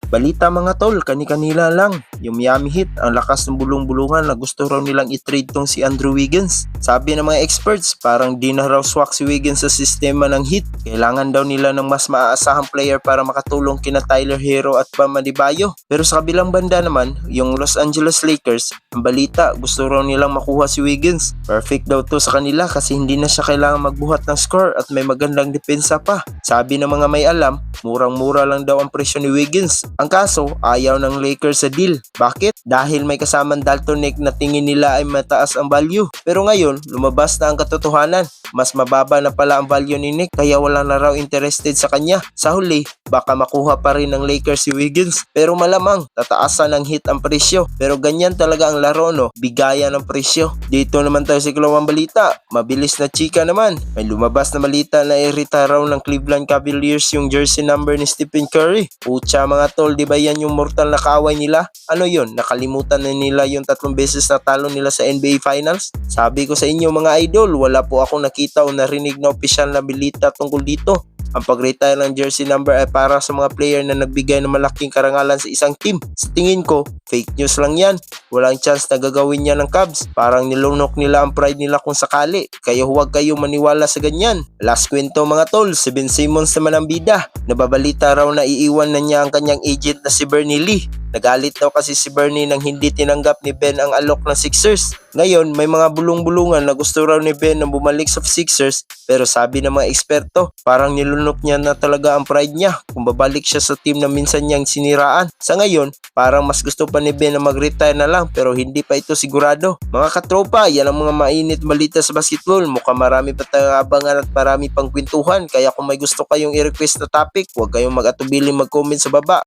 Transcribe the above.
Balita mga tol, kani-kanila lang. Yung Miami Heat, ang lakas ng bulong-bulungan na gusto raw nilang i-trade tong si Andrew Wiggins. Sabi ng mga experts, parang di na raw swak si Wiggins sa sistema ng Heat. Kailangan daw nila ng mas maaasahang player para makatulong kina Tyler Hero at Bam Adebayo. Pero sa kabilang banda naman, yung Los Angeles Lakers, ang balita, gusto raw nilang makuha si Wiggins. Perfect daw to sa kanila kasi hindi na siya kailangan magbuhat ng score at may magandang depensa pa. Sabi ng mga may alam, murang-mura lang daw ang presyo ni Wiggins. Ang kaso, ayaw ng Lakers sa deal. Bakit? Dahil may kasamang Dalton Neck na tingin nila ay mataas ang value. Pero ngayon, lumabas na ang katotohanan. Mas mababa na pala ang value ni Nick kaya wala na raw interested sa kanya. Sa huli, baka makuha pa rin ng Lakers si Wiggins. Pero malamang, tataasan ng Heat ang presyo. Pero ganyan talaga ang laro, no? Bigayan ng presyo. Dito naman tayo sa ikalawang balita. Mabilis na chika naman. May lumabas na balita na irita raw ng Cleveland Cavaliers yung jersey number ni Stephen Curry. Pucha mga tol, di ba yan yung mortal na kaaway nila? Ano yun? Nakalimutan na nila yung 3 beses na talo nila sa NBA Finals? Sabi ko sa inyo mga idol, wala po ako nakita o narinig na opisyal na balita tungkol dito. Ang pag-retire ng jersey number ay para sa mga player na nagbigay ng malaking karangalan sa isang team. Sa tingin ko, fake news lang yan. Walang chance na gagawin yan ng Cavs. Parang nilunok nila ang pride nila kung sakali. Kaya huwag kayo maniwala sa ganyan. Last kwento mga tol, si Ben Simmons naman ang bida. Nababalita raw na iiwan na niya ang kanyang agent na si Bernie Lee. Nagalit daw kasi si Bernie nang hindi tinanggap ni Ben ang alok ng Sixers. Ngayon, may mga bulong-bulungan na gusto raw ni Ben na bumalik sa Sixers pero sabi ng mga eksperto, parang nilunok niya na talaga ang pride niya kung babalik siya sa team na minsan niyang siniraan. Sa ngayon, parang mas gusto pa ni Ben na mag-retire na lang pero hindi pa ito sigurado. Mga katropa, yan ang mga mainit balita sa basketball. Mukhang marami pa tayong abangan at marami pang kwentuhan. Kaya kung may gusto kayong i-request na topic, huwag kayong mag-atubiling mag-comment sa baba.